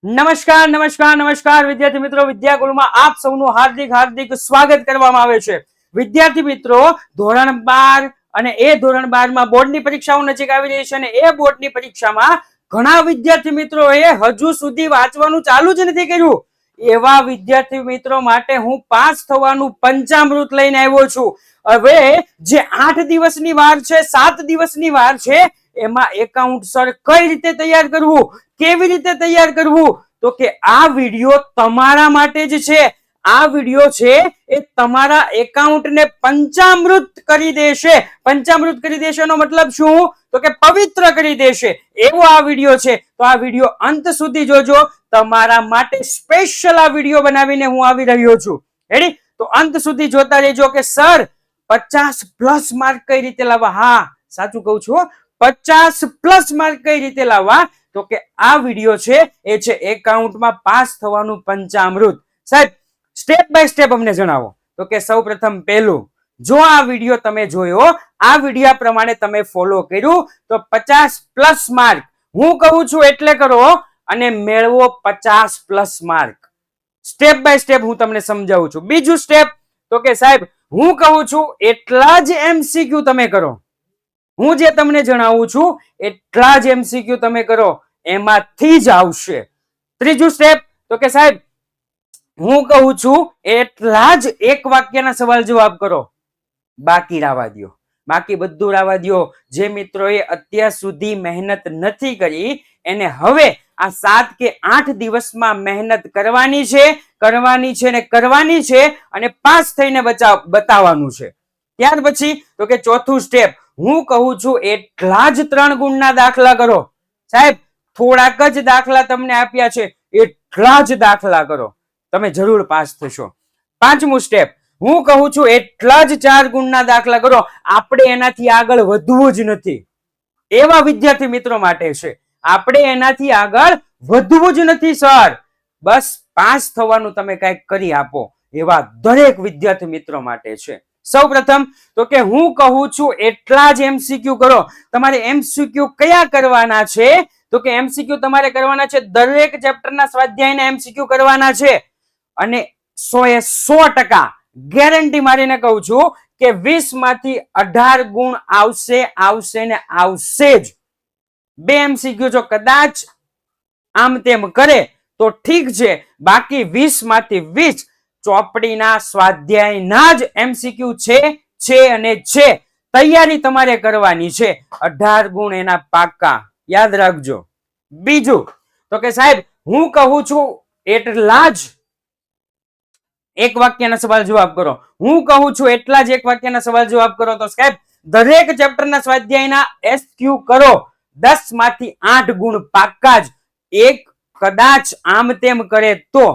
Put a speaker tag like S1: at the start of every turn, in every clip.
S1: નમસ્કાર નમસ્કાર નમસ્કાર વિદ્યાર્થી મિત્રો, વિદ્યાગુરુમાં આપ સૌનું હાર્દિક હાર્દિક સ્વાગત કરવામાં આવે છે. વિદ્યાર્થી મિત્રો, ધોરણ 12 અને એ ધોરણ 12 માં બોર્ડની પરીક્ષાઓ નજીક આવી રહી છે અને એ બોર્ડની પરીક્ષામાં ઘણા વિદ્યાર્થી મિત્રોએ હજુ સુધી વાંચવાનું ચાલુ જ નથી કર્યું. એવા વિદ્યાર્થી મિત્રો માટે હું પાસ થવાનું પંચામૃત લઈને આવ્યો છું. હવે જે 8 દિવસની વાર છે, 7 દિવસની વાર છે, એમાં એકાઉન્ટ સર કઈ રીતે તૈયાર કરવું, કેવી રીતે તૈયાર કરવું, તો કે આ વિડિયો તમારા માટે જ છે. આ વિડિયો છે એ તમારા એકાઉન્ટને પંચામૃત કરી દેશે. પંચામૃત કરી દેશે નો મતલબ શું? તો કે પવિત્ર કરી દેશે, એવો આ વિડિયો છે. તો આ વિડિયો અંત સુધી જોજો. તમારા માટે સ્પેશિયલ આ વિડિયો બનાવીને હું આવી રહ્યો છું. રેડી? તો અંત સુધી જોતા રહેજો કે સર 50+ માર્ક કઈ રીતે લાવવા. હા, સાચું કહું છું, 50+ માર્ક કઈ રીતે લાવવા, તો કે આ વિડિયો છે એ છે એકાઉન્ટમાં પાસ થવાનું પંચામૃત. સાહેબ, સ્ટેપ બાય સ્ટેપ અમને જણાવો. તો કે સૌપ્રથમ પહેલું, જો આ વિડિયો તમે જોયો, આ વિડિયા પ્રમાણે તમે ફોલો કર્યું તો 50+ માર્ક હું કહું છું એટલે કરો અને મેળવો 50+ માર્ક. સ્ટેપ બાય સ્ટેપ હું તમને સમજાવું છું. બીજું સ્ટેપ, તો કે સાહેબ હું કહું છું એટલા જ MCQ તમે કરો. હું જે તમને જણાવું છું એટલા જ MCQ તમે કરો, એમાંથી જ આવશે. ત્રીજું સ્ટેપ, તો કે સાહેબ હું કહું છું એટલા જ એક વાક્યના સવાલ જવાબ કરો, બાકી રાવા દો. બાકી બધું રાવા દો. જે મિત્રોએ અત્યાર સુધી મહેનત નથી કરી એને હવે આ 7 કે 8 દિવસમાં મહેનત કરવાની છે ને કરવાની છે અને પાસ થઈને બતાવવાનું છે. ત્યાર પછી તો કે ચોથું સ્ટેપ, હું કહું છું એટલા જ 3 ગુણના દાખલા કરો. સાહેબ થોડાક જ દાખલા તમને આપ્યા છે, એટલા જ દાખલા કરો, તમે જરૂર પાસ થશો. પાંચમું સ્ટેપ, હું કહું છું એટલા જ 4 ગુણના દાખલા કરો. આપણે એનાથી આગળ વધવું જ નથી, એવા વિદ્યાર્થી મિત્રો માટે છે. આપણે એનાથી આગળ વધવું જ નથી સર, બસ પાસ થવાનું તમે કંઈક કરી આપો, એવા દરેક વિદ્યાર્થી મિત્રો માટે છે. સૌપ્રથમ તો કે હું કહું છું એટલા જ MCQ કરો. તમારે MCQ કયા કરવાના છે? તો કે MCQ તમારે કરવાના છે દરેક ચેપ્ટરના સ્વાધ્યાયના MCQ કરવાના છે. અને 100% ગેરંટી મારીને કહું છું કે 20 માંથી 18 ગુણ આવશે ને આવશે જ. 2 MCQ જો કદાચ આમ તેમ કરે તો ઠીક છે, બાકી 20 માંથી 20 ચોપડીના સ્વાધ્યાયના જ MCQ છે અને છે. તૈયારી તમારે કરવાની છે, 18 ગુણ એના પાક્કા, યાદ રાખજો. બીજું તો કે સાહેબ હું કહું છું એટલા જ એક વાક્યના સવાલ જવાબ કરો. હું કહું છું એટલા જ એક વાક્યના સવાલ જવાબ કરો. તો સાહેબ દરેક ચેપ્ટરના સ્વાધ્યાયના SQ કરો, 10 માંથી 8 ગુણ પાક્કા જ. એક કદાચ આમ તેમ કરે તો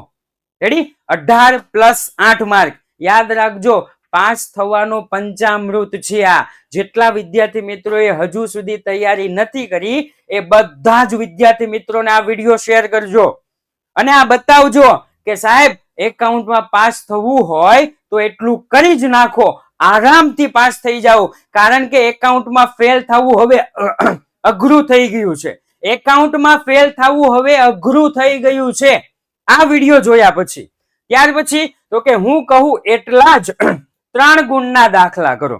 S1: રેડી 18+8 માર્ક. યાદ રાખજો, પાસ થવાનો પંચામૃત છે આ. જેટલા વિદ્યાર્થી મિત્રોએ હજુ સુધી તૈયારી નથી કરી એ બધા જ વિદ્યાર્થી મિત્રોને આ વિડિયો શેર કરજો અને આ બતાવજો કે સાહેબ એકાઉન્ટમાં પાસ થવું હોય તો એટલું કરી જ નાખો, આરામથી પાસ થઈ જાઓ. કારણ કે એકાઉન્ટમાં ફેલ થવું હવે અઘરું થઈ ગયું છે. એકાઉન્ટમાં ફેલ થવું હવે અઘરું થઈ ગયું છે આ વિડિયો જોયા પછી. ત્યાર પછી તો કે હું કહું એટલા જ 3 ગુણના દાખલા કરો.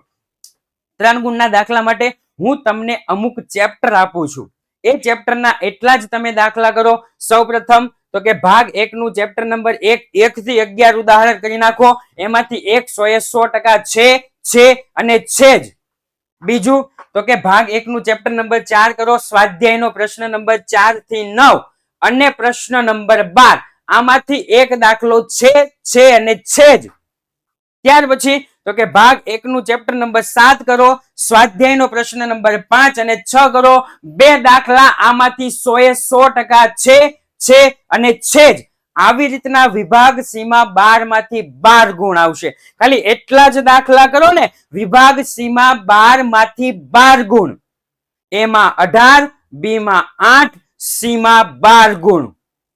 S1: 3 ગુણના દાખલા માટે હું તમને અમુક ચેપ્ટર આપું છું, એ ચેપ્ટરના એટલા જ તમે દાખલા કરો. સૌપ્રથમ તો કે ભાગ 1 નું ચેપ્ટર નંબર 1 થી 11 ઉદાહરણ કરી નાખો, એમાંથી 100% છે અને છે જ. બીજું તો કે ભાગ 1 નું ચેપ્ટર નંબર 4 કરો, સ્વાધ્યાયનો પ્રશ્ન નંબર 4 થી 9 અને પ્રશ્ન નંબર 12, આમાંથી એક દાખલો છે અને છે જ. ત્યાર પછી તો કે ભાગ 1 નું ચેપ્ટર નંબર 7 કરો, સ્વાધ્યાયનો પ્રશ્ન નંબર 5 અને 6 કરો. 2 દાખલા આમાંથી 100% છે અને છે જ. આવી રીતના વિભાગ સી માં 12 માંથી 12 ગુણ આવશે. ખાલી એટલા જ દાખલા કરો ને, વિભાગ સી માં 12 માંથી 12 ગુણ, એમાં 18, બી માં 8, સી માં 12 ગુણ.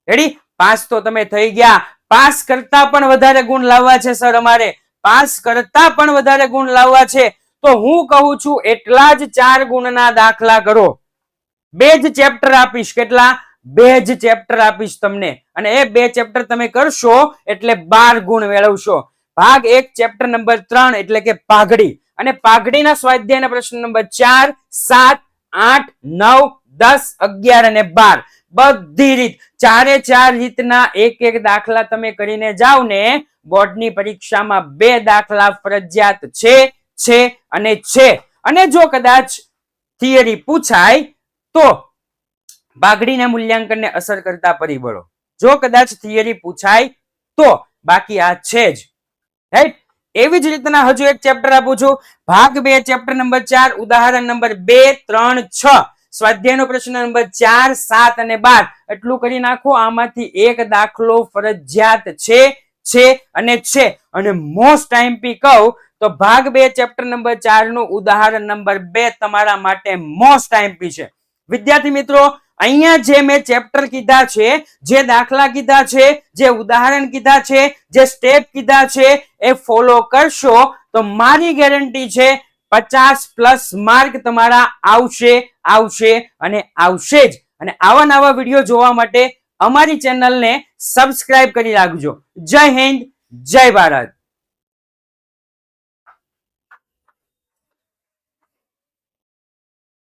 S1: રેડી? પાસ તો તમે થઈ ગયા. પાસ કરતા પણ વધારે ગુણ લાવવા છે સર અમારે, પાસ કરતા પણ વધારે ગુણ લાવવા છે. તો હું કહું છું એટલા જ 4 ગુણના દાખલા કરો. 2 જ ચેપ્ટર આપીશ. કેટલા? 2 જ ચેપ્ટર આપીશ તમને અને એ 2 ચેપ્ટર તમે કરશો એટલે 12 ગુણ મેળવશો. ભાગ 1 ચેપ્ટર નંબર 3 એટલે કે પાઘડી અને પાઘડીના સ્વાધ્યાયના પ્રશ્ન નંબર 4, 7, 8, 9, 10, 11 અને 12 બધી રીત 4 રીતના એક દાખલા તમે કરીને જાવ ને બોર્ડની પરીક્ષામાં 2 દાખલા ફરજિયાત છે અને જો કદાચ થિયરી પૂછાય તો પાઘડીના મૂલ્યાંકનને અસર કરતા પરિબળો, જો કદાચ થિયરી પૂછાય તો, બાકી આ છે જ, રાઈટ. એવી જ રીતના હજુ એક ચેપ્ટર આપું છું, ભાગ 2 ચેપ્ટર નંબર 4 ઉદાહરણ નંબર 2, 3, 6 સ્વાધ્યાયનો પ્રશ્ન નંબર 4, 7 અને 12 એટલું કરી નાખો. આમાંથી એક દાખલો ફરજિયાત છે અને મોસ્ટ આઈએમપી કહું તો ભાગ 2 ચેપ્ટર નંબર 4 નું ઉદાહરણ નંબર 2 તમારા માટે મોસ્ટ આઈએમપી છે. વિદ્યાર્થી મિત્રો, અહીંયા જે મેં ચેપ્ટર કીધા છે, જે દાખલા કીધા છે, જે ઉદાહરણ કીધા છે, જે સ્ટેપ કીધા છે એ ફોલો કરશો તો મારી ગેરંટી છે 50+ માર્ક તમારા આવશે જ. અને આવા નવા વિડીયો જોવા માટે અમારી ચેનલને સબસ્ક્રાઇબ કરી રાખજો. જય હિન્દ, જય ભારત.